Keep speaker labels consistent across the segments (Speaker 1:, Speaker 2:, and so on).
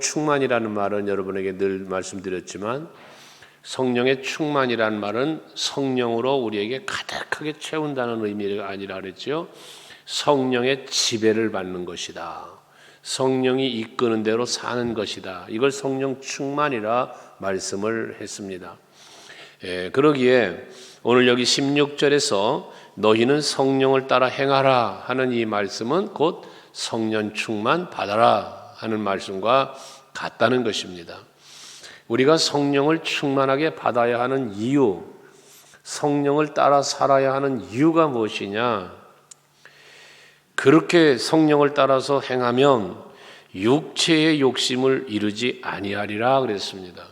Speaker 1: 충만이라는 말은 여러분에게 늘 말씀드렸지만 성령의 충만이라는 말은 성령으로 우리에게 가득하게 채운다는 의미가 아니라 그랬죠. 성령의 지배를 받는 것이다. 성령이 이끄는 대로 사는 것이다. 이걸 성령 충만이라 말씀을 했습니다. 그러기에 오늘 여기 16절에서 너희는 성령을 따라 행하라 하는 이 말씀은 곧 성령 충만 받아라 하는 말씀과 같다는 것입니다. 우리가 성령을 충만하게 받아야 하는 이유, 성령을 따라 살아야 하는 이유가 무엇이냐? 그렇게 성령을 따라서 행하면 육체의 욕심을 이루지 아니하리라 그랬습니다.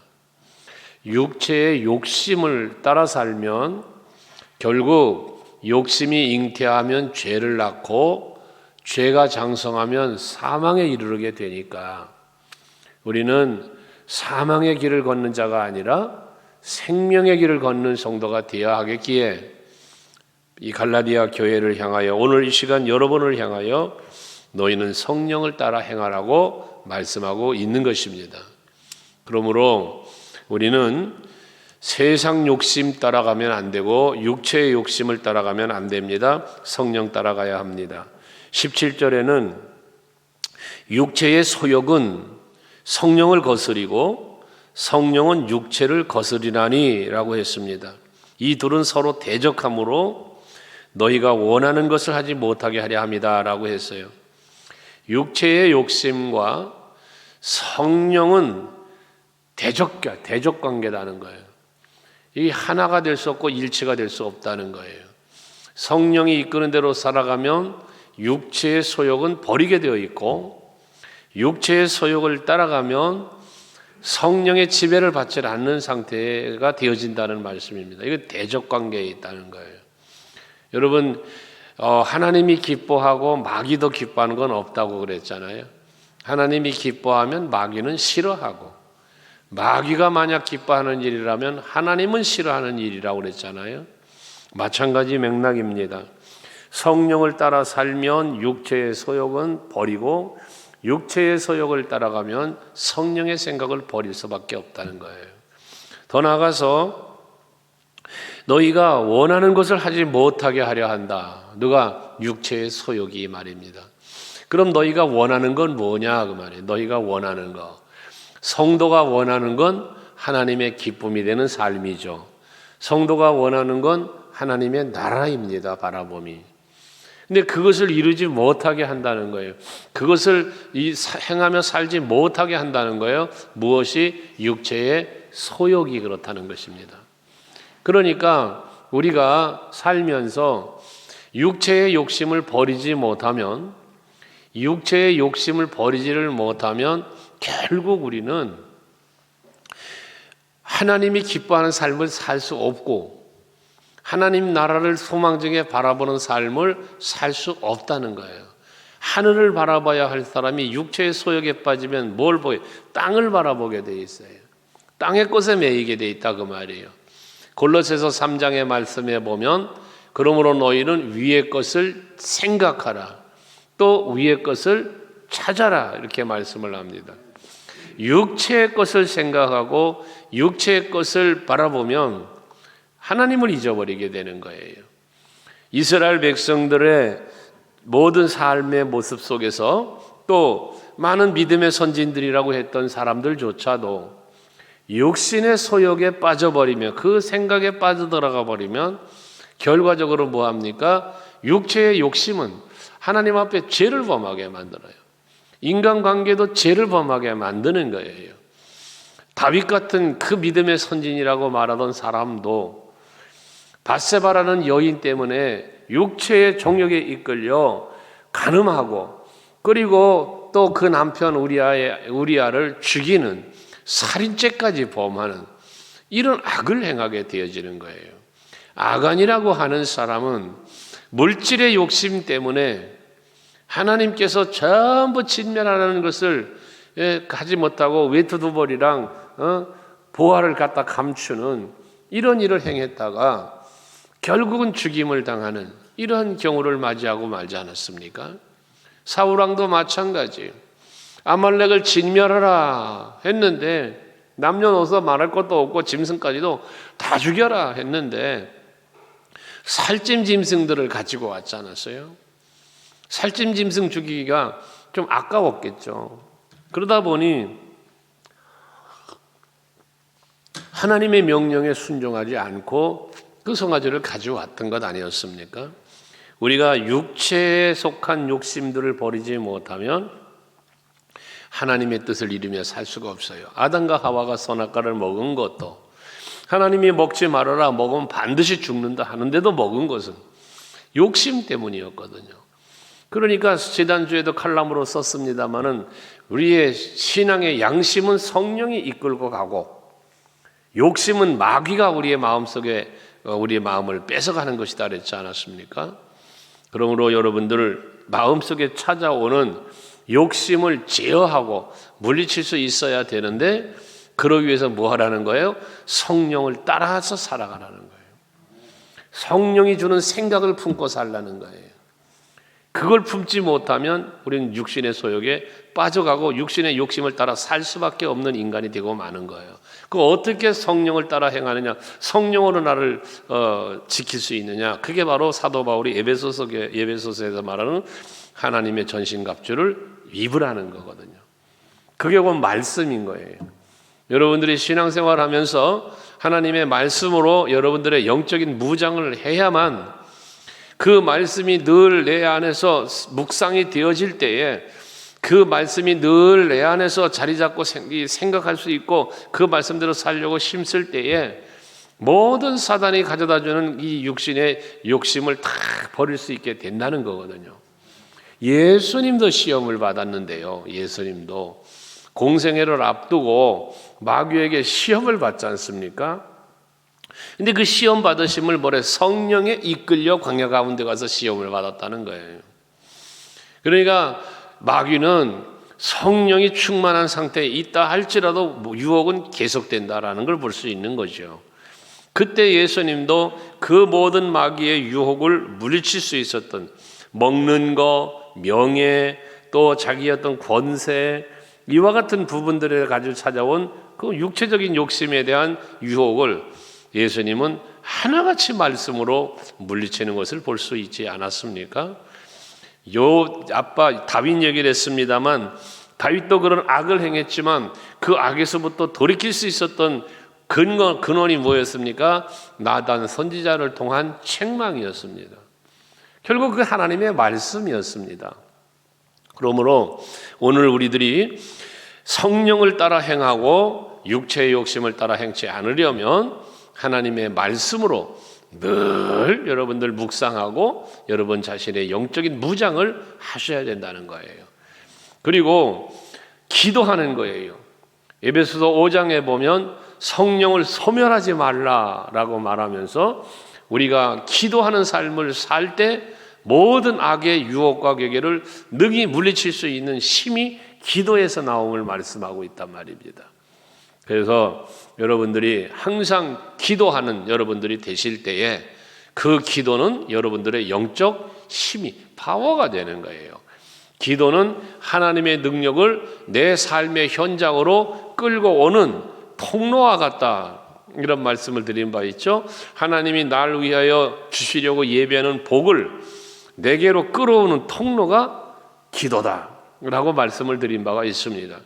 Speaker 1: 육체의 욕심을 따라 살면 결국 욕심이 잉태하면 죄를 낳고 죄가 장성하면 사망에 이르게 되니까 우리는 사망의 길을 걷는 자가 아니라 생명의 길을 걷는 성도가 되어야 하겠기에 이 갈라디아 교회를 향하여 오늘 이 시간 여러분을 향하여 너희는 성령을 따라 행하라고 말씀하고 있는 것입니다. 그러므로 우리는 세상 욕심 따라가면 안 되고 육체의 욕심을 따라가면 안 됩니다. 성령 따라가야 합니다. 17절에는 육체의 소욕은 성령을 거스리고 성령은 육체를 거스리나니 라고 했습니다. 이 둘은 서로 대적함으로 너희가 원하는 것을 하지 못하게 하려 합니다 라고 했어요. 육체의 욕심과 성령은 대적 관계라는 거예요. 이 하나가 될 수 없고 일치가 될 수 없다는 거예요. 성령이 이끄는 대로 살아가면 육체의 소욕은 버리게 되어 있고 육체의 소욕을 따라가면 성령의 지배를 받지 않는 상태가 되어진다는 말씀입니다. 이거 대적 관계에 있다는 거예요. 여러분 하나님이 기뻐하고 마귀도 기뻐하는 건 없다고 그랬잖아요. 하나님이 기뻐하면 마귀는 싫어하고 마귀가 만약 기뻐하는 일이라면 하나님은 싫어하는 일이라고 그랬잖아요. 마찬가지 맥락입니다. 성령을 따라 살면 육체의 소욕은 버리고 육체의 소욕을 따라가면 성령의 생각을 버릴 수밖에 없다는 거예요. 더 나아가서 너희가 원하는 것을 하지 못하게 하려 한다. 누가? 육체의 소욕이 말입니다. 그럼 너희가 원하는 건 뭐냐 그 말이에요. 너희가 원하는 거. 성도가 원하는 건 하나님의 기쁨이 되는 삶이죠. 성도가 원하는 건 하나님의 나라입니다. 바라봄이. 근데 그것을 이루지 못하게 한다는 거예요. 그것을 행하며 살지 못하게 한다는 거예요. 무엇이? 육체의 소욕이 그렇다는 것입니다. 그러니까 우리가 살면서 육체의 욕심을 버리지 못하면 결국 우리는 하나님이 기뻐하는 삶을 살 수 없고 하나님 나라를 소망적에 바라보는 삶을 살 수 없다는 거예요. 하늘을 바라봐야 할 사람이 육체의 소욕에 빠지면 뭘 보여요? 땅을 바라보게 돼 있어요. 땅의 것에 매이게 돼 있다 그 말이에요. 골로새서 3장의 말씀에 보면 그러므로 너희는 위의 것을 생각하라. 또 위의 것을 찾아라. 이렇게 말씀을 합니다. 육체의 것을 생각하고 육체의 것을 바라보면 하나님을 잊어버리게 되는 거예요. 이스라엘 백성들의 모든 삶의 모습 속에서 또 많은 믿음의 선진들이라고 했던 사람들조차도 육신의 소욕에 빠져버리면 그 생각에 빠져들어가 버리면 결과적으로 뭐합니까? 육체의 욕심은 하나님 앞에 죄를 범하게 만들어요. 인간관계도 죄를 범하게 만드는 거예요. 다윗 같은 그 믿음의 선진이라고 말하던 사람도 밧세바라는 여인 때문에 육체의 정욕에 이끌려 간음하고 그리고 또 그 남편 우리아를 죽이는 살인죄까지 범하는 이런 악을 행하게 되어지는 거예요. 아간이라고 하는 사람은 물질의 욕심 때문에 하나님께서 전부 진멸하는 것을 가지 못하고 외투두벌이랑 보화를 갖다 감추는 이런 일을 행했다가 결국은 죽임을 당하는 이런 경우를 맞이하고 말지 않았습니까? 사울왕도 마찬가지. 아말렉을 진멸하라 했는데 남녀노소 말할 것도 없고 짐승까지도 다 죽여라 했는데 살찐 짐승들을 가지고 왔지 않았어요? 살찐 짐승 죽이기가 좀 아까웠겠죠. 그러다 보니 하나님의 명령에 순종하지 않고 그 송아지를 가져왔던 것 아니었습니까? 우리가 육체에 속한 욕심들을 버리지 못하면 하나님의 뜻을 이루며 살 수가 없어요. 아담과 하와가 선악과를 먹은 것도 하나님이 먹지 말아라, 먹으면 반드시 죽는다 하는데도 먹은 것은 욕심 때문이었거든요. 그러니까 지난주에도 칼럼으로 썼습니다마는 우리의 신앙의 양심은 성령이 이끌고 가고 욕심은 마귀가 우리의 마음속에 우리의 마음을 뺏어가는 것이다 그랬지 않았습니까? 그러므로 여러분들 마음속에 찾아오는 욕심을 제어하고 물리칠 수 있어야 되는데 그러기 위해서 뭐 하라는 거예요? 성령을 따라서 살아가라는 거예요. 성령이 주는 생각을 품고 살라는 거예요. 그걸 품지 못하면 우리는 육신의 소욕에 빠져가고 육신의 욕심을 따라 살 수밖에 없는 인간이 되고 마는 거예요. 그 어떻게 성령을 따라 행하느냐, 성령으로 나를 지킬 수 있느냐, 그게 바로 사도 바울이 에베소서에서 말하는 하나님의 전신갑주를 입으라는 거거든요. 그게 곧 말씀인 거예요. 여러분들이 신앙생활하면서 하나님의 말씀으로 여러분들의 영적인 무장을 해야만 그 말씀이 늘 내 안에서 묵상이 되어질 때에 그 말씀이 늘 내 안에서 자리 잡고 생각할 수 있고 그 말씀대로 살려고 힘쓸 때에 모든 사단이 가져다주는 이 육신의 욕심을 다 버릴 수 있게 된다는 거거든요. 예수님도 시험을 받았는데요. 예수님도 공생애를 앞두고 마귀에게 시험을 받지 않습니까? 근데 그 시험 받으심을 뭐래? 성령에 이끌려 광야 가운데 가서 시험을 받았다는 거예요. 그러니까 마귀는 성령이 충만한 상태에 있다 할지라도 유혹은 계속된다라는 걸 볼 수 있는 거죠. 그때 예수님도 그 모든 마귀의 유혹을 물리칠 수 있었던 먹는 거, 명예, 또 자기의 어떤 권세, 이와 같은 부분들을 가지고 찾아온 그 육체적인 욕심에 대한 유혹을 예수님은 하나같이 말씀으로 물리치는 것을 볼 수 있지 않았습니까? 아빠 다윗 얘기를 했습니다만 다윗도 그런 악을 행했지만 그 악에서부터 돌이킬 수 있었던 근원이 뭐였습니까? 나단 선지자를 통한 책망이었습니다. 결국 그 하나님의 말씀이었습니다. 그러므로 오늘 우리들이 성령을 따라 행하고 육체의 욕심을 따라 행치 않으려면 하나님의 말씀으로 늘 여러분들 묵상하고 여러분 자신의 영적인 무장을 하셔야 된다는 거예요. 그리고 기도하는 거예요. 에베소서 5장에 보면 성령을 소멸하지 말라라고 말하면서 우리가 기도하는 삶을 살 때 모든 악의 유혹과 괴계를 능히 물리칠 수 있는 힘이 기도에서 나옴을 말씀하고 있단 말입니다. 그래서 여러분들이 항상 기도하는 여러분들이 되실 때에 그 기도는 여러분들의 영적 힘이 파워가 되는 거예요. 기도는 하나님의 능력을 내 삶의 현장으로 끌고 오는 통로와 같다. 이런 말씀을 드린 바 있죠. 하나님이 날 위하여 주시려고 예배하는 복을 내게로 끌어오는 통로가 기도다 라고 말씀을 드린 바가 있습니다.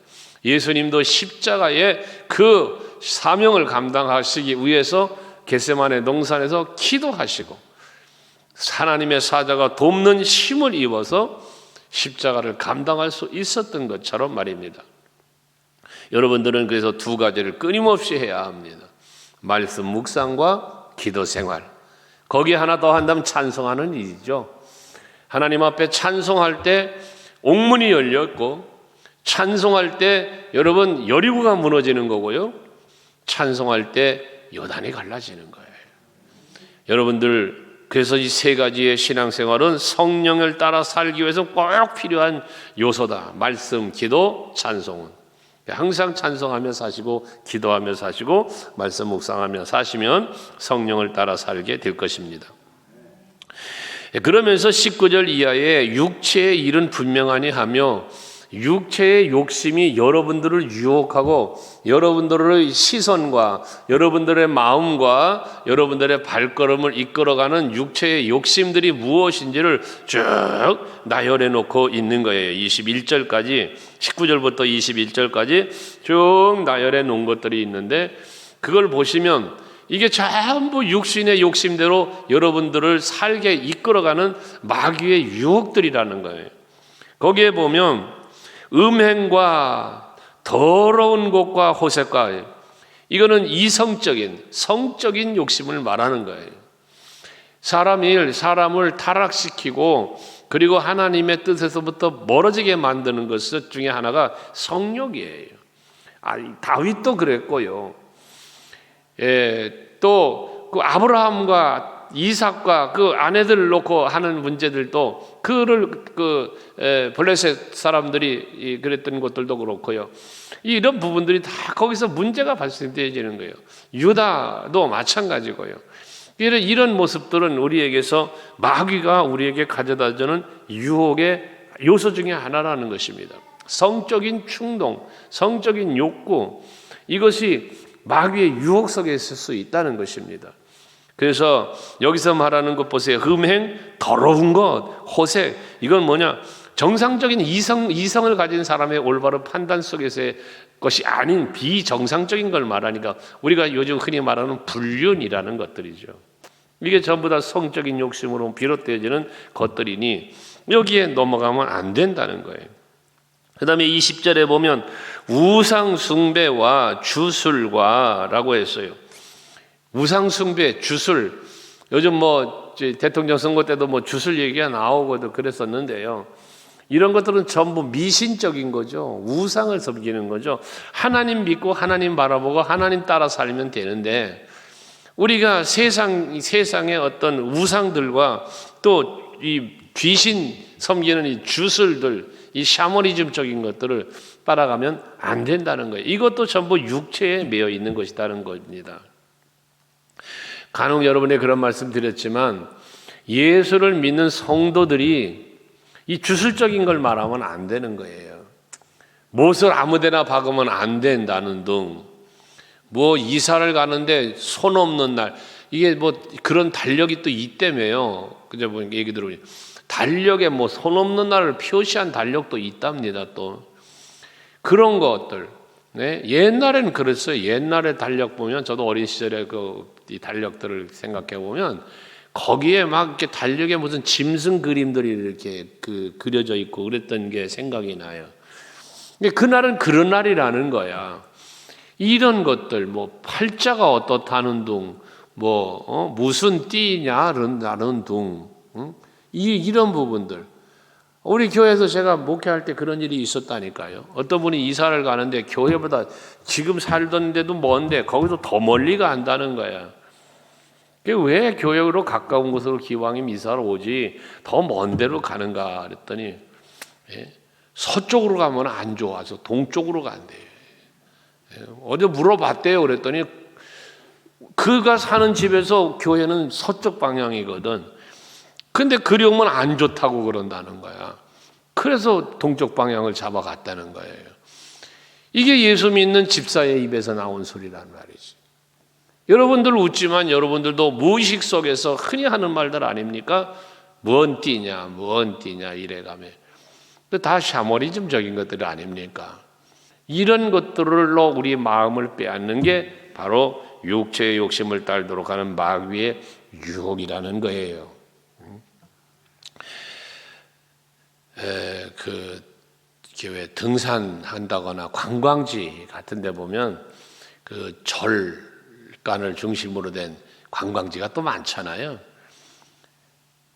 Speaker 1: 예수님도 십자가의 그 사명을 감당하시기 위해서 겟세마네 동산에서 기도하시고 하나님의 사자가 돕는 힘을 입어서 십자가를 감당할 수 있었던 것처럼 말입니다. 여러분들은 그래서 두 가지를 끊임없이 해야 합니다. 말씀 묵상과 기도 생활. 거기에 하나 더 한다면 찬송하는 일이죠. 하나님 앞에 찬송할 때 옥문이 열렸고 찬송할 때 여러분 여리고가 무너지는 거고요. 찬송할 때 요단이 갈라지는 거예요. 여러분들 그래서 이 세 가지의 신앙생활은 성령을 따라 살기 위해서 꼭 필요한 요소다. 말씀, 기도, 찬송은. 항상 찬송하며 사시고 기도하며 사시고 말씀 묵상하며 사시면 성령을 따라 살게 될 것입니다. 그러면서 19절 이하에 육체의 일은 분명하니 하며 육체의 욕심이 여러분들을 유혹하고 여러분들의 시선과 여러분들의 마음과 여러분들의 발걸음을 이끌어가는 육체의 욕심들이 무엇인지를 쭉 나열해 놓고 있는 거예요. 21절까지 19절부터 21절까지 쭉 나열해 놓은 것들이 있는데 그걸 보시면 이게 전부 육신의 욕심대로 여러분들을 살게 이끌어가는 마귀의 유혹들이라는 거예요. 거기에 보면 음행과 더러운 것과 호색과 이거는 이성적인 성적인 욕심을 말하는 거예요. 사람을 타락시키고 그리고 하나님의 뜻에서부터 멀어지게 만드는 것 중에 하나가 성욕이에요. 다윗도 그랬고요. 또 그 아브라함과 이삭과 그 아내들을 놓고 하는 문제들도 블레셋 사람들이 그랬던 것들도 그렇고요. 이런 부분들이 다 거기서 문제가 발생되어지는 거예요. 유다도 마찬가지고요. 이런 모습들은 우리에게서 마귀가 우리에게 가져다주는 유혹의 요소 중에 하나라는 것입니다. 성적인 충동, 성적인 욕구, 이것이 마귀의 유혹 속에 있을 수 있다는 것입니다. 그래서 여기서 말하는 것 보세요. 음행, 더러운 것, 호색, 이건 뭐냐? 정상적인 이성을 가진 사람의 올바른 판단 속에서의 것이 아닌 비정상적인 걸 말하니까 우리가 요즘 흔히 말하는 불륜이라는 것들이죠. 이게 전부 다 성적인 욕심으로 비롯되어지는 것들이니 여기에 넘어가면 안 된다는 거예요. 그 다음에 20절에 보면 우상 숭배와 주술과 라고 했어요. 우상 숭배, 주술. 요즘 대통령 선거 때도 주술 얘기가 나오고도 그랬었는데요. 이런 것들은 전부 미신적인 거죠. 우상을 섬기는 거죠. 하나님 믿고 하나님 바라보고 하나님 따라 살면 되는데 우리가 세상의 어떤 우상들과 또 이 귀신 섬기는 이 주술들, 이 샤머니즘적인 것들을 따라가면 안 된다는 거예요. 이것도 전부 육체에 매여 있는 것이라는 겁니다. 간혹 여러분의 그런 말씀 드렸지만 예수를 믿는 성도들이 이 주술적인 걸 말하면 안 되는 거예요. 못을 아무데나 박으면 안 된다는 등, 이사를 가는데 손 없는 날, 이게 그런 달력이 또 있다며요. 그저 얘기 들어보니 달력에 손 없는 날을 표시한 달력도 있답니다. 또 그런 것들. 네? 옛날에는 그랬어요. 옛날에 달력 보면 저도 어린 시절에 이 달력들을 생각해 보면 거기에 막 이렇게 달력에 무슨 짐승 그림들이 이렇게 그려져 있고 그랬던 게 생각이 나요. 근데 그날은 그런 날이라는 거야. 이런 것들, 팔자가 어떻다는 둥, 무슨 띠냐는 둥, 이런 부분들. 우리 교회에서 제가 목회할 때 그런 일이 있었다니까요. 어떤 분이 이사를 가는데 교회보다 지금 살던 데도 먼데 거기서 더 멀리 간다는 거야. 왜 교회로 가까운 곳으로 기왕이면 이사를 오지 더 먼 데로 가는가 그랬더니 서쪽으로 가면 안 좋아서 동쪽으로 간대요. 어디 물어봤대요. 그랬더니 그가 사는 집에서 교회는 서쪽 방향이거든. 근데 그리 오면 안 좋다고 그런다는 거야. 그래서 동쪽 방향을 잡아갔다는 거예요. 이게 예수 믿는 집사의 입에서 나온 소리란 말이지. 여러분들 웃지만 여러분들도 무의식 속에서 흔히 하는 말들 아닙니까? 뭔 띠냐 이래가며. 다 샤머니즘적인 것들 아닙니까? 이런 것들로 우리 마음을 빼앗는 게 바로 육체의 욕심을 따르도록 하는 마귀의 유혹이라는 거예요. 교회 등산한다거나 관광지 같은 데 보면 그 절간을 중심으로 된 관광지가 또 많잖아요.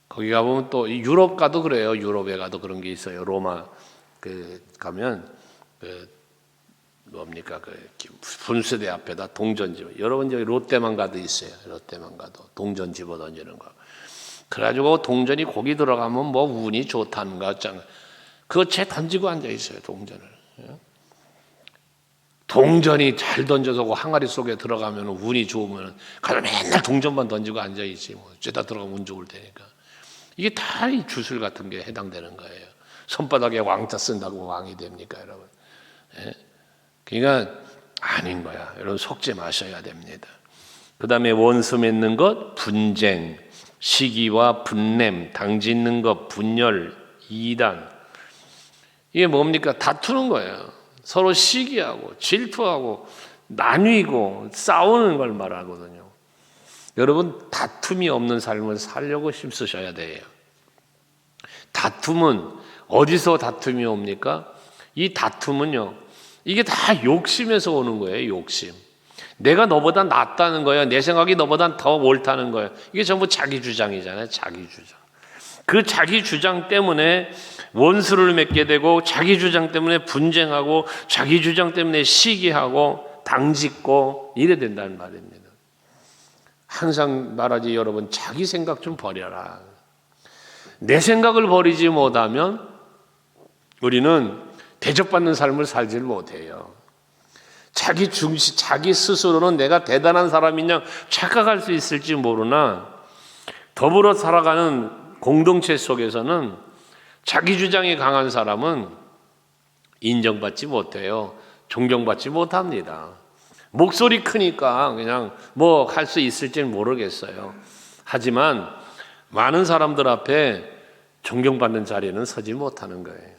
Speaker 1: 거기 가보면 또 유럽 가도 그래요. 유럽에 가도 그런 게 있어요. 로마 가면 분수대 앞에다 동전 집어. 여러분 저기 롯데만 가도 있어요. 롯데만 가도 동전 집어 던지는 거. 그래가지고 동전이 거기 들어가면 운이 좋다는가 어쩌나. 그거 채 던지고 앉아 있어요. 동전을. 동전이 잘 던져서 그 항아리 속에 들어가면 운이 좋으면 가서 맨날 동전만 던지고 앉아 있지. 쟤다 들어가면 운 좋을 테니까. 이게 다 이 주술 같은 게 해당되는 거예요. 손바닥에 왕자 쓴다고 왕이 됩니까, 여러분? 예? 그러니까 아닌 거야. 여러분 속지 마셔야 됩니다. 그 다음에 원수 맺는 것, 분쟁, 시기와 분냄, 당짓는 것, 분열, 이단. 이게 뭡니까? 다투는 거예요. 서로 시기하고 질투하고 나뉘고 싸우는 걸 말하거든요. 여러분 다툼이 없는 삶을 살려고 힘쓰셔야 돼요. 다툼은 어디서 다툼이 옵니까? 이 다툼은요, 이게 다 욕심에서 오는 거예요. 욕심. 내가 너보다 낫다는 거예요. 내 생각이 너보다 더 옳다는 거예요. 이게 전부 자기 주장이잖아요. 자기 주장. 그 자기 주장 때문에 원수를 맺게 되고, 자기 주장 때문에 분쟁하고, 자기 주장 때문에 시기하고 당짓고 이래 된다는 말입니다. 항상 말하지, 여러분 자기 생각 좀 버려라. 내 생각을 버리지 못하면 우리는 대접받는 삶을 살지 못해요. 자기 스스로는 내가 대단한 사람이냐 착각할 수 있을지 모르나, 더불어 살아가는 공동체 속에서는 자기 주장이 강한 사람은 인정받지 못해요. 존경받지 못합니다. 목소리 크니까 그냥 뭐 할 수 있을지는 모르겠어요. 하지만 많은 사람들 앞에 존경받는 자리에는 서지 못하는 거예요.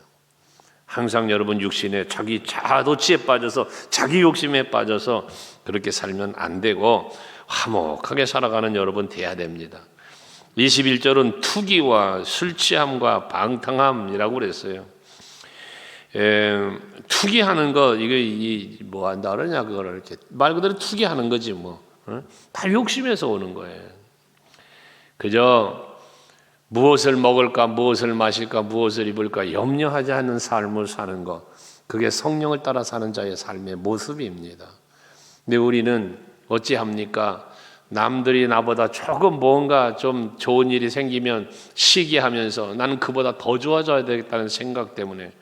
Speaker 1: 항상 여러분 육신에 자기 자아도취에 빠져서 자기 욕심에 빠져서 그렇게 살면 안 되고 화목하게 살아가는 여러분 돼야 됩니다. 21절은 투기와 술 취함과 방탕함이라고 그랬어요. 투기하는 거, 이게 뭐 한다 그러냐, 그거를 이렇게 말 그대로 투기하는 거지 뭐. 다 욕심에서 오는 거예요. 그저 무엇을 먹을까, 무엇을 마실까, 무엇을 입을까 염려하지 않는 삶을 사는 것, 그게 성령을 따라 사는 자의 삶의 모습입니다. 근데 우리는 어찌합니까? 남들이 나보다 조금 뭔가 좀 좋은 일이 생기면 시기하면서 나는 그보다 더 좋아져야 되겠다는 생각 때문에,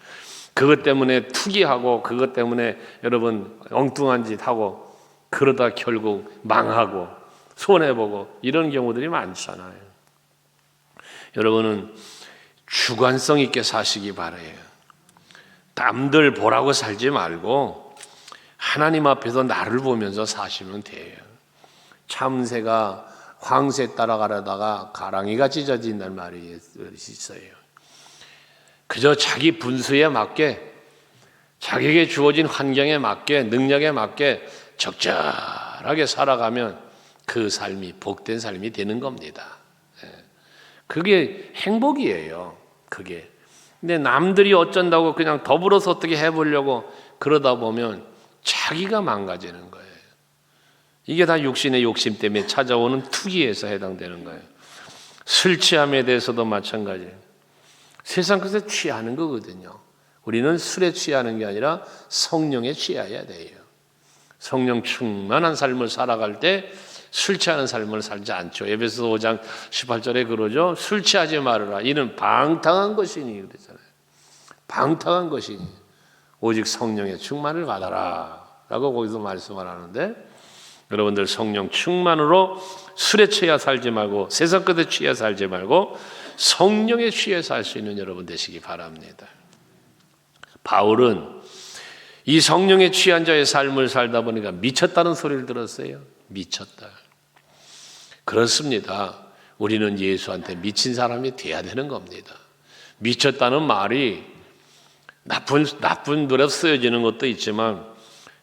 Speaker 1: 그것 때문에 투기하고, 그것 때문에 여러분 엉뚱한 짓 하고, 그러다 결국 망하고 손해보고 이런 경우들이 많잖아요. 여러분은 주관성 있게 사시기 바라요. 남들 보라고 살지 말고 하나님 앞에서 나를 보면서 사시면 돼요. 참새가 황새 따라가려다가 가랑이가 찢어진다는 말이 있어요. 그저 자기 분수에 맞게, 자기에게 주어진 환경에 맞게, 능력에 맞게 적절하게 살아가면 그 삶이 복된 삶이 되는 겁니다. 그게 행복이에요. 그게. 근데 남들이 어쩐다고 그냥 더불어서 어떻게 해보려고 그러다 보면 자기가 망가지는 거예요. 이게 다 육신의 욕심 때문에 찾아오는 투기에서 해당되는 거예요. 술 취함에 대해서도 마찬가지예요. 세상 것에 취하는 거거든요. 우리는 술에 취하는 게 아니라 성령에 취해야 돼요. 성령 충만한 삶을 살아갈 때 술 취하는 삶을 살지 않죠. 에베소서 5장 18절에 그러죠. 술 취하지 말아라. 이는 방탕한 것이니 그러잖아요. 방탕한 것이니 오직 성령의 충만을 받아라 라고 거기서 말씀을 하는데, 여러분들 성령 충만으로 술에 취해 살지 말고, 세상 것에 취해 살지 말고 성령에 취해 살 수 있는 여러분 되시기 바랍니다. 바울은 이 성령에 취한 자의 삶을 살다 보니까 미쳤다는 소리를 들었어요. 미쳤다. 그렇습니다. 우리는 예수한테 미친 사람이 돼야 되는 겁니다. 미쳤다는 말이 나쁜 노래 쓰여지는 것도 있지만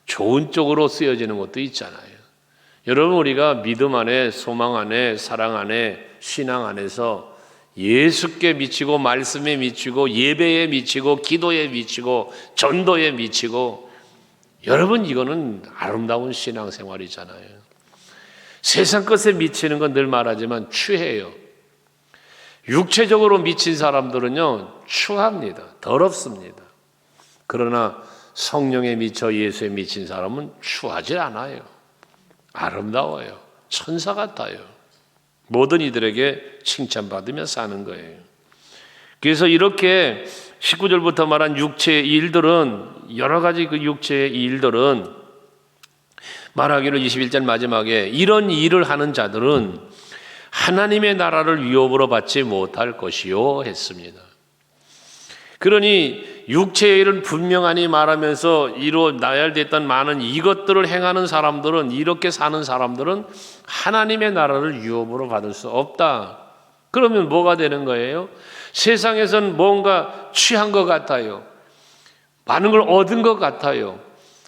Speaker 1: 좋은 쪽으로 쓰여지는 것도 있잖아요. 여러분, 우리가 믿음 안에, 소망 안에, 사랑 안에, 신앙 안에서 예수께 미치고, 말씀에 미치고, 예배에 미치고, 기도에 미치고, 전도에 미치고, 여러분 이거는 아름다운 신앙생활이잖아요. 세상 것에 미치는 건 늘 말하지만 추해요. 육체적으로 미친 사람들은요 추합니다. 더럽습니다. 그러나 성령에 미쳐 예수에 미친 사람은 추하지 않아요. 아름다워요. 천사 같아요. 모든 이들에게 칭찬받으며 사는 거예요. 그래서 이렇게 19절부터 말한 육체의 일들은, 여러 가지 그 육체의 일들은 말하기로 21절 마지막에 이런 일을 하는 자들은 하나님의 나라를 유업으로 받지 못할 것이요 했습니다. 그러니 육체의 일은 분명하니 말하면서 이로 나열됐던 많은 이것들을 행하는 사람들은, 이렇게 사는 사람들은 하나님의 나라를 유업으로 받을 수 없다. 그러면 뭐가 되는 거예요? 세상에선 뭔가 취한 것 같아요. 많은 걸 얻은 것 같아요.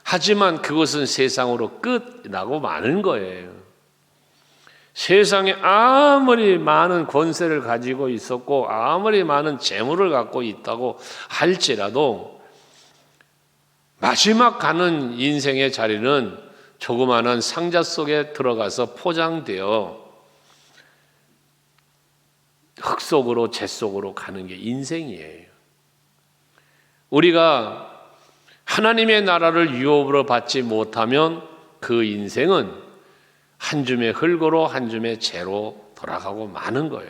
Speaker 1: 하지만 그것은 세상으로 끝나고 마는 거예요. 세상에 아무리 많은 권세를 가지고 있었고 아무리 많은 재물을 갖고 있다고 할지라도 마지막 가는 인생의 자리는 조그마한 상자 속에 들어가서 포장되어 흙 속으로 재 속으로 가는 게 인생이에요. 우리가 하나님의 나라를 유업으로 받지 못하면 그 인생은 한 줌의 흙으로 한 줌의 재로 돌아가고 마는 거예요.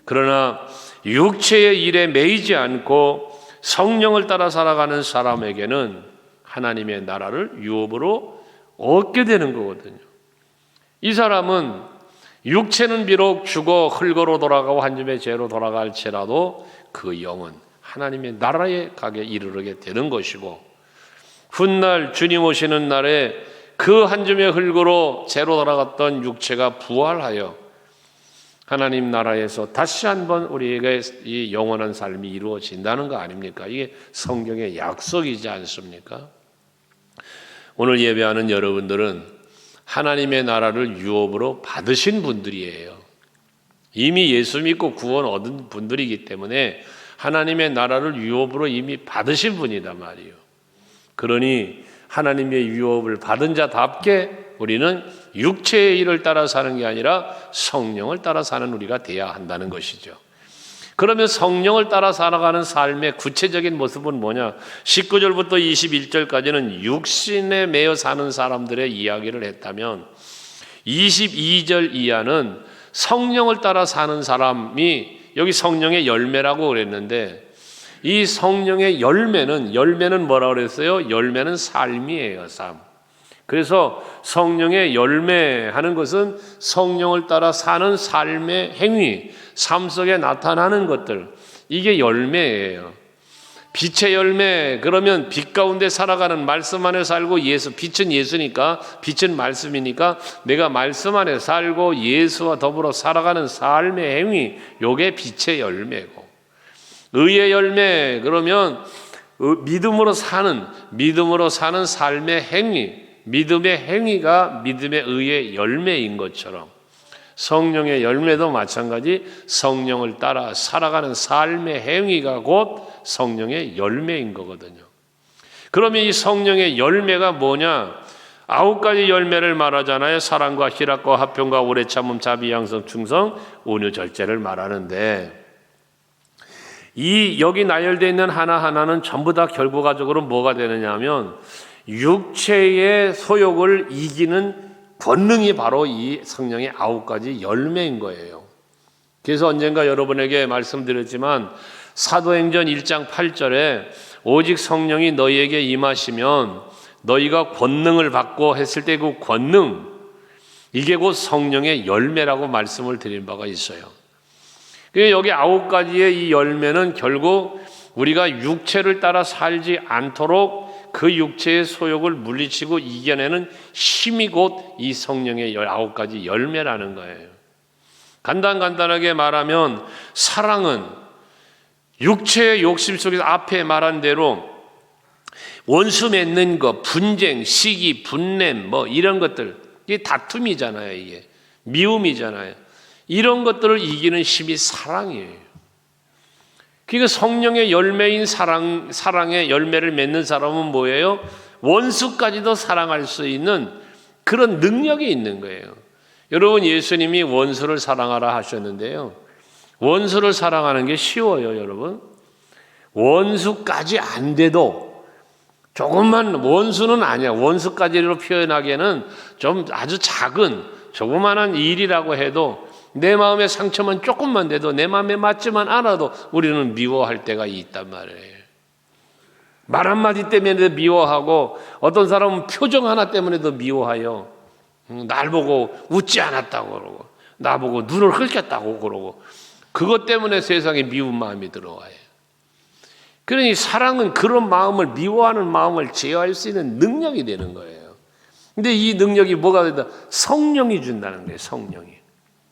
Speaker 1: 그러나 육체의 일에 매이지 않고 성령을 따라 살아가는 사람에게는 하나님의 나라를 유업으로 얻게 되는 거거든요. 이 사람은 육체는 비록 죽어 흙으로 돌아가고 한 줌의 재로 돌아갈지라도 그 영은 하나님의 나라에 가게 이르게 되는 것이고, 훗날 주님 오시는 날에 그 한 줌의 흙으로 재로 돌아갔던 육체가 부활하여 하나님 나라에서 다시 한번 우리에게 이 영원한 삶이 이루어진다는 거 아닙니까? 이게 성경의 약속이지 않습니까? 오늘 예배하는 여러분들은 하나님의 나라를 유업으로 받으신 분들이에요. 이미 예수 믿고 구원 얻은 분들이기 때문에 하나님의 나라를 유업으로 이미 받으신 분이다 말이에요. 그러니 하나님의 유업을 받은 자답게 우리는 육체의 일을 따라 사는 게 아니라 성령을 따라 사는 우리가 돼야 한다는 것이죠. 그러면 성령을 따라 살아가는 삶의 구체적인 모습은 뭐냐? 19절부터 21절까지는 육신에 매여 사는 사람들의 이야기를 했다면 22절 이하는 성령을 따라 사는 사람이, 여기 성령의 열매라고 그랬는데 이 성령의 열매는 뭐라고 그랬어요? 열매는 삶이에요, 삶. 그래서 성령의 열매하는 것은 성령을 따라 사는 삶의 행위, 삶 속에 나타나는 것들, 이게 열매예요. 빛의 열매, 그러면 빛 가운데 살아가는, 말씀 안에 살고 빛은 예수니까, 빛은 말씀이니까 내가 말씀 안에 살고 예수와 더불어 살아가는 삶의 행위, 요게 빛의 열매고, 의의 열매, 그러면 믿음으로 사는 삶의 행위, 믿음의 행위가 믿음의 의의 열매인 것처럼 성령의 열매도 마찬가지 성령을 따라 살아가는 삶의 행위가 곧 성령의 열매인 거거든요. 그러면 이 성령의 열매가 뭐냐? 9가지 열매를 말하잖아요. 사랑과 희락과 화평과 오래 참음, 자비, 양성, 충성, 온유, 절제를 말하는데, 이 여기 나열되어 있는 하나하나는 전부 다 결과적으로 뭐가 되느냐 하면 육체의 소욕을 이기는 권능이 바로 이 성령의 9가지 열매인 거예요. 그래서 언젠가 여러분에게 말씀드렸지만 사도행전 1장 8절에 오직 성령이 너희에게 임하시면 너희가 권능을 받고 했을 때 그 권능, 이게 곧 성령의 열매라고 말씀을 드린 바가 있어요. 여기 9가지의 이 열매는 결국 우리가 육체를 따라 살지 않도록 그 육체의 소욕을 물리치고 이겨내는 힘이 곧 이 성령의 9가지 열매라는 거예요. 간단하게 말하면 사랑은 육체의 욕심 속에서 앞에 말한 대로 원수 맺는 것, 분쟁, 시기, 분냄, 이런 것들, 이게 다툼이잖아요. 이게 미움이잖아요. 이런 것들을 이기는 힘이 사랑이에요. 그러니까 성령의 열매인 사랑의 열매를 맺는 사람은 뭐예요? 원수까지도 사랑할 수 있는 그런 능력이 있는 거예요. 여러분, 예수님이 원수를 사랑하라 하셨는데요, 원수를 사랑하는 게 쉬워요, 여러분. 원수까지 안 돼도 조금만, 원수는 아니야. 원수까지로 표현하기에는 좀 아주 작은 조그만한 일이라도 해도 내 마음의 상처만 조금만 돼도 내 마음에 맞지만 않아도 우리는 미워할 때가 있단 말이에요. 말 한마디 때문에도 미워하고, 어떤 사람은 표정 하나 때문에도 미워해요. 날 보고 웃지 않았다고 그러고, 나보고 눈을 흘겼다고 그러고, 그것 때문에 세상에 미운 마음이 들어와요. 그러니 사랑은 그런 마음을, 미워하는 마음을 제어할 수 있는 능력이 되는 거예요. 근데 이 능력이 뭐가 된다? 성령이 준다는 거예요. 성령이.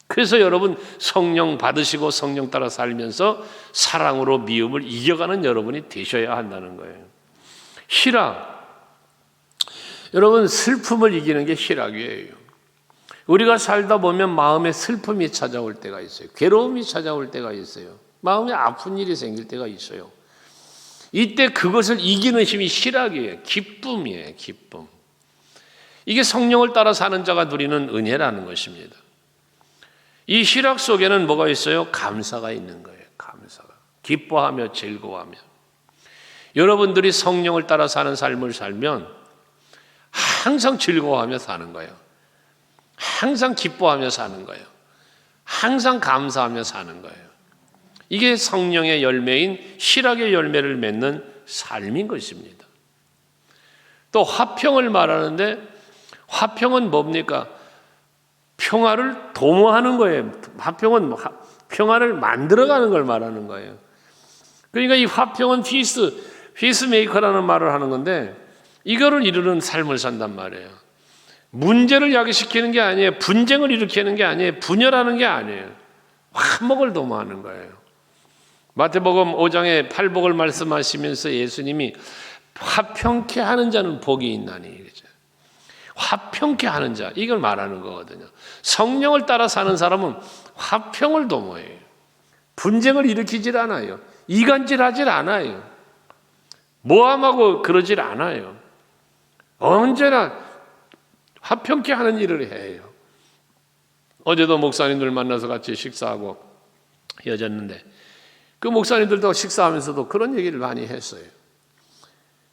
Speaker 1: 그래서 여러분 성령 받으시고 성령 따라 살면서 사랑으로 미움을 이겨가는 여러분이 되셔야 한다는 거예요. 희락. 여러분 슬픔을 이기는 게 희락이에요. 우리가 살다 보면 마음에 슬픔이 찾아올 때가 있어요. 괴로움이 찾아올 때가 있어요. 마음에 아픈 일이 생길 때가 있어요. 이때 그것을 이기는 힘이 희락이에요. 기쁨이에요. 기쁨. 이게 성령을 따라 사는 자가 누리는 은혜라는 것입니다. 이 희락 속에는 뭐가 있어요? 감사가 있는 거예요. 감사가. 기뻐하며 즐거워하며. 여러분들이 성령을 따라 사는 삶을 살면 항상 즐거워하며 사는 거예요. 항상 기뻐하며 사는 거예요. 항상 감사하며 사는 거예요. 이게 성령의 열매인 희락의 열매를 맺는 삶인 것입니다. 또 화평을 말하는데 화평은 뭡니까? 평화를 도모하는 거예요. 화평은 평화를 만들어가는 걸 말하는 거예요. 그러니까 이 화평은 피스메이커라는 말을 하는 건데 이거를 이루는 삶을 산단 말이에요. 문제를 야기시키는 게 아니에요. 분쟁을 일으키는 게 아니에요. 분열하는 게 아니에요. 화목을 도모하는 거예요. 마태복음 5장에 팔복을 말씀하시면서 예수님이 화평케 하는 자는 복이 있나니 그렇죠? 화평케 하는 자 이걸 말하는 거거든요. 성령을 따라 사는 사람은 화평을 도모해요. 분쟁을 일으키질 않아요. 이간질하질 않아요. 모함하고 그러질 않아요. 언제나 화평케 하는 일을 해요. 어제도 목사님들 만나서 같이 식사하고 헤어졌는데 그 목사님들도 식사하면서도 그런 얘기를 많이 했어요.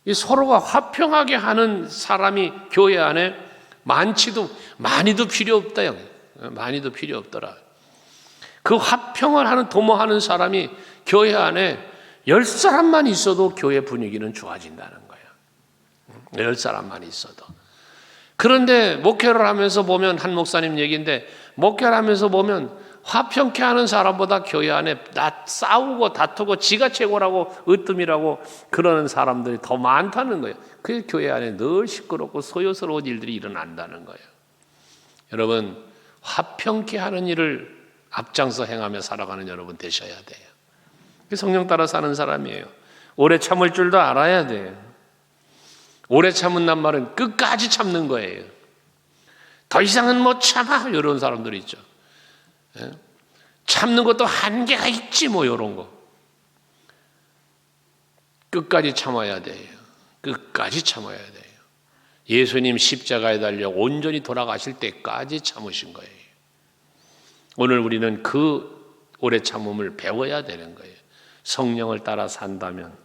Speaker 1: 이 서로가 화평하게 하는 사람이 교회 안에 많이도 필요 없다요. 많이도 필요 없더라. 그 화평을 하는 도모하는 사람이 교회 안에 10사람만 있어도 교회 분위기는 좋아진다는 거예요. 10사람만 있어도. 그런데 목회를 하면서 보면 한 목사님 얘기인데 목회를 하면서 보면 화평케 하는 사람보다 교회 안에 싸우고 다투고 지가 최고라고 으뜸이라고 그러는 사람들이 더 많다는 거예요. 그래서 교회 안에 늘 시끄럽고 소요스러운 일들이 일어난다는 거예요. 여러분 화평케 하는 일을 앞장서 행하며 살아가는 여러분 되셔야 돼요. 성령 따라 사는 사람이에요. 오래 참을 줄도 알아야 돼요. 오래 참은단 말은 끝까지 참는 거예요. 더 이상은 못 참아 이런 사람들이 있죠. 참는 것도 한계가 있지 뭐 이런 거. 끝까지 참아야 돼요. 끝까지 참아야 돼요. 예수님 십자가에 달려 온전히 돌아가실 때까지 참으신 거예요. 오늘 우리는 그 오래 참음을 배워야 되는 거예요. 성령을 따라 산다면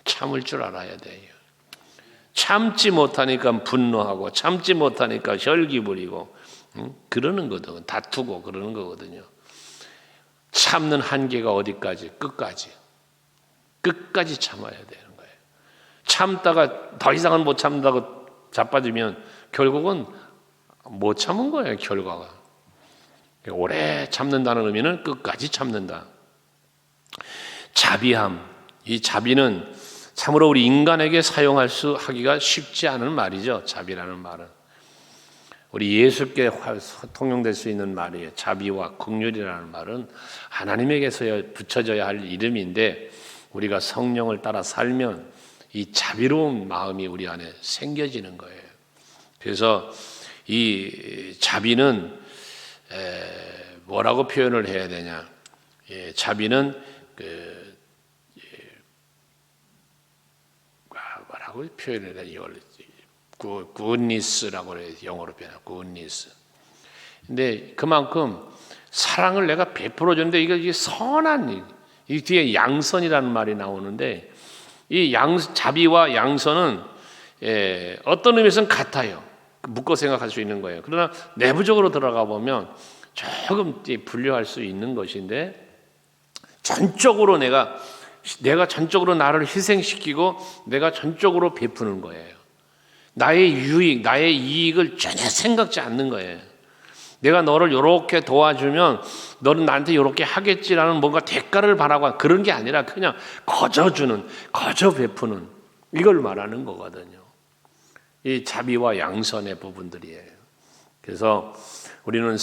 Speaker 1: 참을 줄 알아야 돼요. 참지 못하니까 분노하고 참지 못하니까 혈기 부리고 그러는 거거든요. 다투고 그러는 거거든요. 참는 한계가 어디까지? 끝까지 참아야 되는 거예요. 참다가 더 이상은 못 참다고 자빠지면 결국은 못 참은 거예요. 결과가. 오래 참는다는 의미는 끝까지 참는다. 자비함. 이 자비는 참으로 우리 인간에게 하기가 쉽지 않은 말이죠. 자비라는 말은. 우리 예수께 통용될 수 있는 말이에요. 자비와 긍휼이라는 말은 하나님에게서 붙여져야 할 이름인데 우리가 성령을 따라 살면 이 자비로운 마음이 우리 안에 생겨지는 거예요. 그래서 이 자비는 뭐라고 표현을 해야 되냐? 자비는 뭐라고 표현을 해야 이걸 goodness라고 해요. 영어로 표현해요. goodness. 근데 그만큼 사랑을 내가 베풀어 줬는데 이게 선한 일. 이 뒤에 양선이라는 말이 나오는데 이 자비와 양선은 어떤 의미에서는 같아요. 묶어 생각할 수 있는 거예요. 그러나 내부적으로 들어가 보면 조금 분류할 수 있는 것인데 전적으로 내가 전적으로 나를 희생시키고 내가 전적으로 베푸는 거예요. 나의 유익, 나의 이익을 전혀 생각지 않는 거예요. 내가 너를 이렇게 도와주면 너는 나한테 이렇게 하겠지라는 뭔가 대가를 바라고 그런 게 아니라 그냥 거저 주는, 거저 베푸는 이걸 말하는 거거든요. 이 자비와 양선의 부분들이에요. 그래서 우리는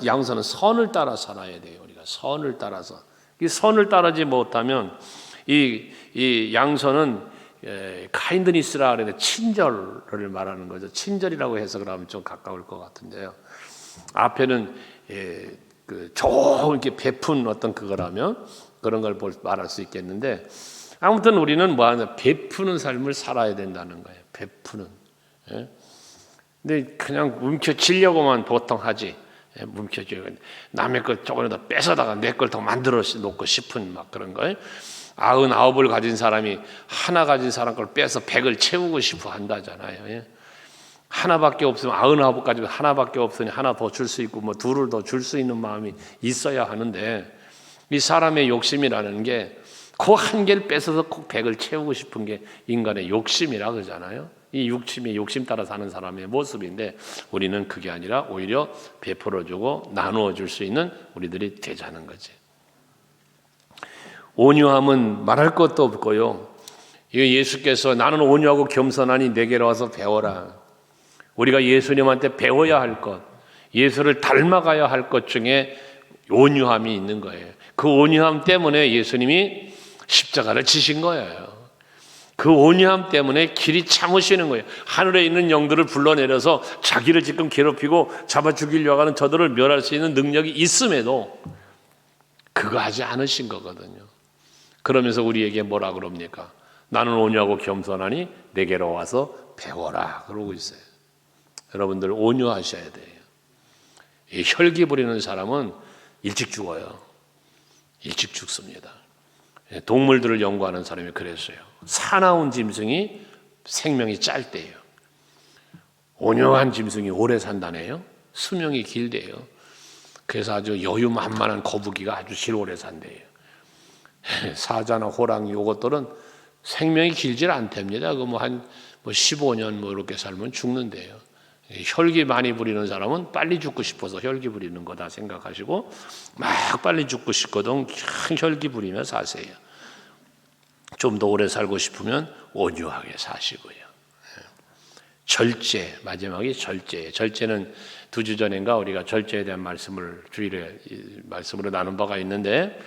Speaker 1: 양선은 선을 따라 살아야 돼요. 우리가 선을 따라서. 이 선을 따르지 못하면 이 양선은 카인드니스라 그래서 친절을 말하는 거죠. 친절이라고 해석을 하면 좀 가까울 것 같은데요. 앞에는 이렇게 베푼 어떤 그거라면 그런 걸 말할 수 있겠는데, 아무튼 우리는 베푸는 삶을 살아야 된다는 거예요. 베푸는. 근데 그냥 움켜쥐려고만 보통 하지. 움켜쥐려. 남의 걸 조금이라도 뺏어다가 내 걸 더 만들어 놓고 싶은 막 그런 거예요. 99을 가진 사람이 하나 가진 사람 걸 빼서 100을 채우고 싶어 한다잖아요. 하나밖에 없으면 99 가지고 하나밖에 없으니 하나 더 줄 수 있고 뭐 둘을 더 줄 수 있는 마음이 있어야 하는데, 이 사람의 욕심이라는 게 그 한 개를 뺏어서 꼭 100을 채우고 싶은 게 인간의 욕심이라 그러잖아요. 이 욕심 따라 사는 사람의 모습인데, 우리는 그게 아니라 오히려 베풀어주고 나누어 줄 수 있는 우리들이 되자는 거지. 온유함은 말할 것도 없고요. 이거 예수께서 나는 온유하고 겸손하니 내게로 와서 배워라. 우리가 예수님한테 배워야 할 것, 예수를 닮아가야 할 것 중에 온유함이 있는 거예요. 그 온유함 때문에 예수님이 십자가를 지신 거예요. 그 온유함 때문에 길이 참으시는 거예요. 하늘에 있는 영들을 불러내려서 자기를 지금 괴롭히고 잡아 죽이려고 하는 저들을 멸할 수 있는 능력이 있음에도 그거 하지 않으신 거거든요. 그러면서 우리에게 뭐라 그럽니까? 나는 온유하고 겸손하니 내게로 와서 배워라 그러고 있어요. 여러분들 온유하셔야 돼요. 이 혈기 부리는 사람은 일찍 죽어요. 일찍 죽습니다. 동물들을 연구하는 사람이 그랬어요. 사나운 짐승이 생명이 짧대요. 온유한 짐승이 오래 산다네요. 수명이 길대요. 그래서 아주 여유만만한 거북이가 아주 오래 산대요. 사자나 호랑이 이것들은 생명이 길질 않답니다. 그 한 15년 이렇게 살면 죽는데요. 혈기 많이 부리는 사람은 빨리 죽고 싶어서 혈기 부리는 거다 생각하시고 막 빨리 죽고 싶거든 혈기 부리며 사세요. 좀 더 오래 살고 싶으면 온유하게 사시고요. 절제, 마지막이 절제예요. 절제는 2주 전인가 우리가 절제에 대한 말씀을 주일에 말씀으로 나눈 바가 있는데,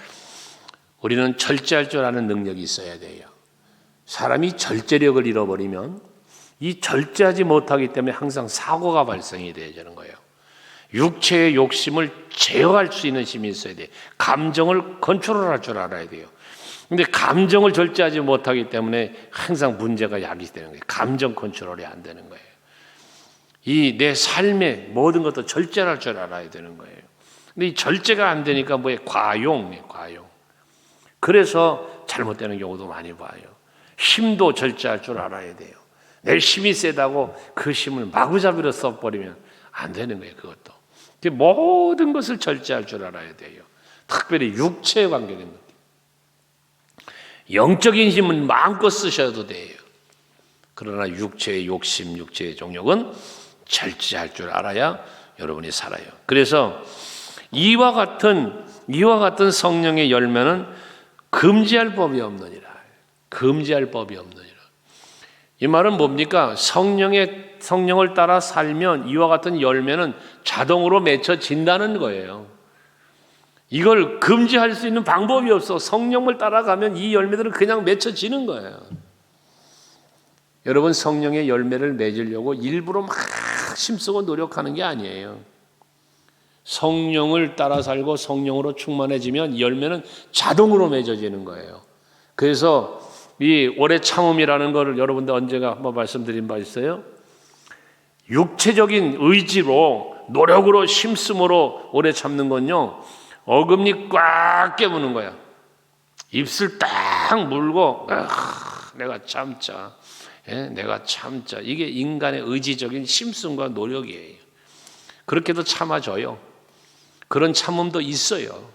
Speaker 1: 우리는 절제할 줄 아는 능력이 있어야 돼요. 사람이 절제력을 잃어버리면 이 절제하지 못하기 때문에 항상 사고가 발생이 되는 거예요. 육체의 욕심을 제어할 수 있는 힘이 있어야 돼요. 감정을 컨트롤할 줄 알아야 돼요. 근데 감정을 절제하지 못하기 때문에 항상 문제가 야기되는 거예요. 감정 컨트롤이 안 되는 거예요. 이 내 삶의 모든 것도 절제할 줄 알아야 되는 거예요. 근데 이 절제가 안 되니까 과용. 그래서 잘못되는 경우도 많이 봐요. 힘도 절제할 줄 알아야 돼요. 내 힘이 세다고 그 힘을 마구잡이로 써버리면 안 되는 거예요. 그것도. 모든 것을 절제할 줄 알아야 돼요. 특별히 육체에 관계된 것. 영적인 힘은 마음껏 쓰셔도 돼요. 그러나 육체의 욕심, 육체의 정욕은 절제할 줄 알아야 여러분이 살아요. 그래서 이와 같은 성령의 열매는 금지할 법이 없느니라. 금지할 법이 없느니라. 이 말은 뭡니까? 성령을 따라 살면 이와 같은 열매는 자동으로 맺혀진다는 거예요. 이걸 금지할 수 있는 방법이 없어. 성령을 따라가면 이 열매들은 그냥 맺혀지는 거예요. 여러분, 성령의 열매를 맺으려고 일부러 막 힘쓰고 노력하는 게 아니에요. 성령을 따라 살고 성령으로 충만해지면 열매는 자동으로 맺어지는 거예요. 그래서 이 오래 참음이라는 것을 여러분들 언제가 한번 말씀드린 바 있어요? 육체적인 의지로 노력으로 힘쓰므로 오래 참는 건요, 어금니 꽉 깨무는 거야. 입술 딱 물고 내가 참자. 내가 참자. 이게 인간의 의지적인 힘씀과 노력이에요. 그렇게도 참아줘요. 그런 참음도 있어요.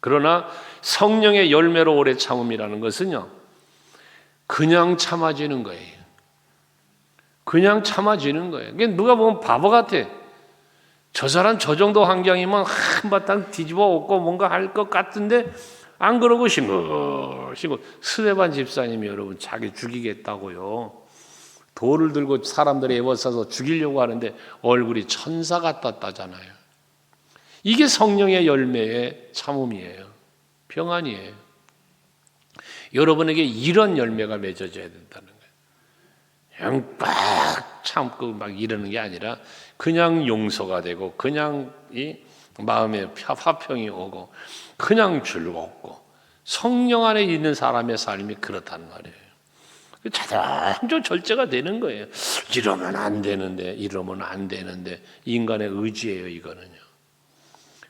Speaker 1: 그러나 성령의 열매로 오래 참음이라는 것은요, 그냥 참아지는 거예요. 그냥 참아지는 거예요. 누가 보면 바보 같아. 저 사람 저 정도 환경이면 한바탕 뒤집어 엎고 뭔가 할 것 같은데 안 그러고 싱글싱글. 스데반 집사님이 여러분 자기 죽이겠다고요. 돌을 들고 사람들이 에워싸서 죽이려고 하는데 얼굴이 천사 같았다잖아요. 이게 성령의 열매의 참음이에요. 평안이에요. 여러분에게 이런 열매가 맺어져야 된다는 거예요. 그냥 꽉 참고 막 이러는 게 아니라 그냥 용서가 되고 그냥 이 마음에 화평이 오고 그냥 즐겁고 성령 안에 있는 사람의 삶이 그렇단 말이에요. 자동적으로 절제가 되는 거예요. 이러면 안 되는데 이러면 안 되는데 인간의 의지예요 이거는요.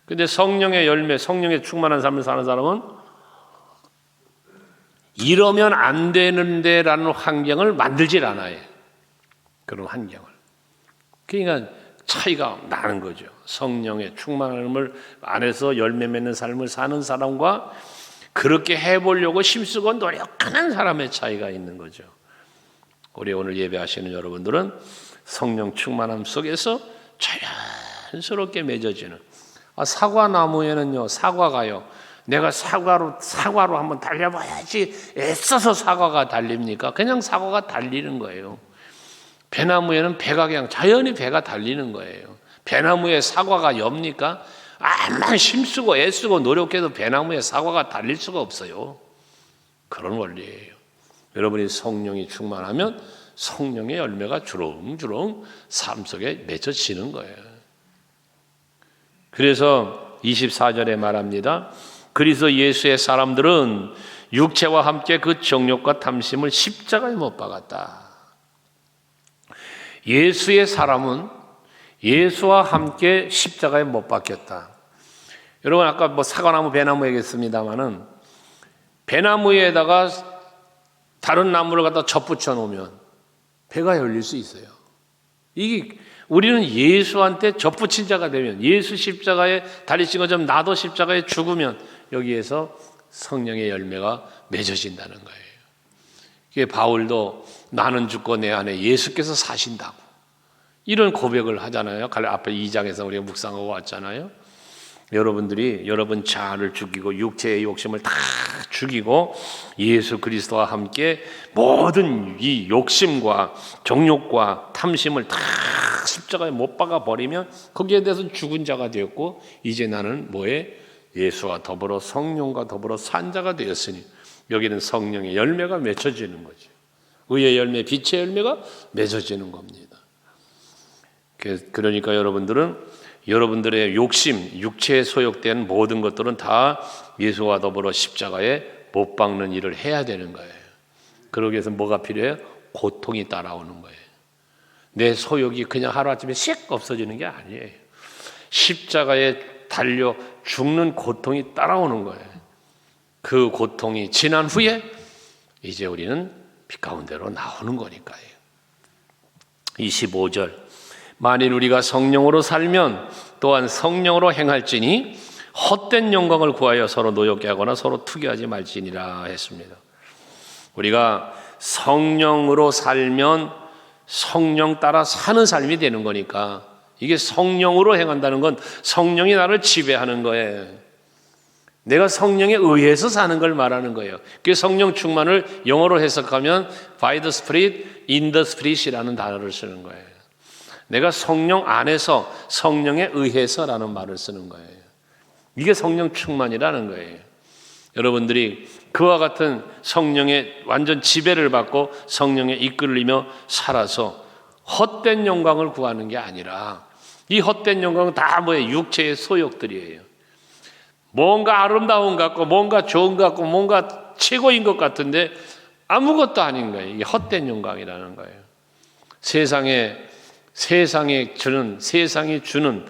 Speaker 1: 근데 성령의 열매, 성령의 충만한 삶을 사는 사람은 이러면 안 되는데라는 환경을 만들질 않아요. 그런 환경을. 그러니까 차이가 나는 거죠. 성령의 충만함을 안에서 열매 맺는 삶을 사는 사람과 그렇게 해보려고 힘쓰고 노력하는 사람의 차이가 있는 거죠. 우리 오늘 예배하시는 여러분들은 성령 충만함 속에서 자연스럽게 맺어지는 사과나무에는요 사과가요 내가 사과로 한번 달려봐야지 애써서 사과가 달립니까? 그냥 사과가 달리는 거예요. 배나무에는 배가 그냥 자연히 배가 달리는 거예요. 배나무에 사과가 엽니까? 암만 힘쓰고 애쓰고 노력해도 배나무에 사과가 달릴 수가 없어요. 그런 원리예요. 여러분이 성령이 충만하면 성령의 열매가 주렁주렁 삶 속에 맺어지는 거예요. 그래서 24절에 말합니다. 그리스도 예수의 사람들은 육체와 함께 그 정욕과 탐심을 십자가에 못 박았다. 예수의 사람은 예수와 함께 십자가에 못 박혔다. 여러분 아까 사과나무 배나무 얘기했습니다마는 배나무에다가 다른 나무를 갖다 접붙여 놓으면 배가 열릴 수 있어요. 이게 우리는 예수한테 접붙인 자가 되면 예수 십자가에 달리신 것처럼 나도 십자가에 죽으면 여기에서 성령의 열매가 맺어진다는 거예요. 이게 바울도 나는 죽고 내 안에 예수께서 사신다고 이런 고백을 하잖아요. 앞에 2장에서 우리가 묵상하고 왔잖아요. 여러분들이 여러분 자아를 죽이고 육체의 욕심을 다 죽이고 예수 그리스도와 함께 모든 이 욕심과 정욕과 탐심을 다 십자가에 못 박아 버리면 거기에 대해서 죽은 자가 되었고 이제 나는 뭐에 예수와 더불어 성령과 더불어 산 자가 되었으니 여기는 성령의 열매가 맺어지는 거죠. 의의 열매, 빛의 열매가 맺어지는 겁니다. 그러니까 여러분들은 여러분들의 욕심, 육체에 소욕된 모든 것들은 다 예수와 더불어 십자가에 못 박는 일을 해야 되는 거예요. 그러기 위해서 뭐가 필요해요? 고통이 따라오는 거예요. 내 소욕이 그냥 하루아침에 씩 없어지는 게 아니에요. 십자가에 달려 죽는 고통이 따라오는 거예요. 그 고통이 지난 후에 이제 우리는 빛 가운데로 나오는 거니까요. 25절 만일 우리가 성령으로 살면 또한 성령으로 행할지니 헛된 영광을 구하여 서로 노엽게 하거나 서로 투기하지 말지니라 했습니다. 우리가 성령으로 살면 성령 따라 사는 삶이 되는 거니까 이게 성령으로 행한다는 건 성령이 나를 지배하는 거예요. 내가 성령에 의해서 사는 걸 말하는 거예요. 그 성령 충만을 영어로 해석하면 by the Spirit, in the Spirit이라는 단어를 쓰는 거예요. 내가 성령 안에서 성령에 의해서라는 말을 쓰는 거예요. 이게 성령 충만이라는 거예요. 여러분들이 그와 같은 성령의 완전 지배를 받고 성령에 이끌리며 살아서 헛된 영광을 구하는 게 아니라 이 헛된 영광은 다 뭐예요? 육체의 소욕들이에요. 뭔가 아름다운 것 같고 뭔가 좋은 것 같고 뭔가 최고인 것 같은데 아무것도 아닌 거예요. 이게 헛된 영광이라는 거예요. 세상이 주는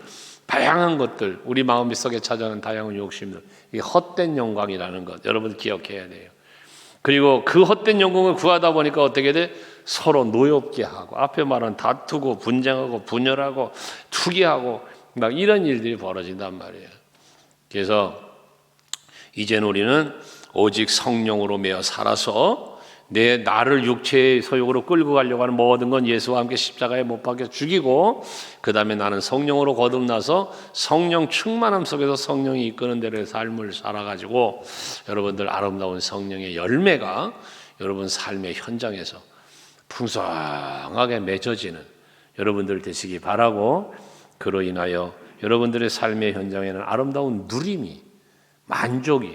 Speaker 1: 다양한 것들, 우리 마음 속에 찾아오는 다양한 욕심들, 이게 헛된 영광이라는 것 여러분 기억해야 돼요. 그리고 그 헛된 영광을 구하다 보니까 어떻게 돼? 서로 노엽게 하고 앞에 말은 다투고 분쟁하고 분열하고 투기하고 막 이런 일들이 벌어진단 말이에요. 그래서 이제는 우리는 오직 성령으로 매어 살아서 나를 육체의 소욕으로 끌고 가려고 하는 모든 건 예수와 함께 십자가에 못 박혀 죽이고, 그 다음에 나는 성령으로 거듭나서 성령 충만함 속에서 성령이 이끄는 대로의 삶을 살아가지고 여러분들 아름다운 성령의 열매가 여러분 삶의 현장에서 풍성하게 맺어지는 여러분들 되시기 바라고, 그로 인하여 여러분들의 삶의 현장에는 아름다운 누림이, 만족이,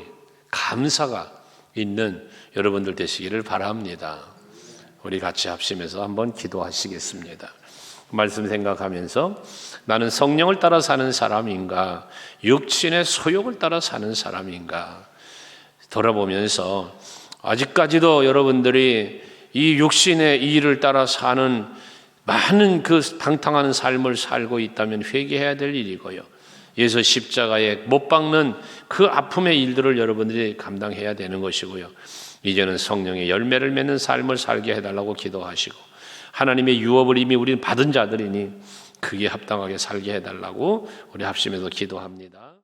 Speaker 1: 감사가 있는 여러분들 되시기를 바랍니다. 우리 같이 합심해서 한번 기도하시겠습니다. 말씀 생각하면서 나는 성령을 따라 사는 사람인가, 육신의 소욕을 따라 사는 사람인가 돌아보면서 아직까지도 여러분들이 이 육신의 일을 따라 사는 많은 그 방탕한 삶을 살고 있다면 회개해야 될 일이고요. 예수 십자가에 못 박는 그 아픔의 일들을 여러분들이 감당해야 되는 것이고요. 이제는 성령의 열매를 맺는 삶을 살게 해달라고 기도하시고, 하나님의 유업을 이미 우리는 받은 자들이니 그게 합당하게 살게 해달라고 우리 합심해서 기도합니다.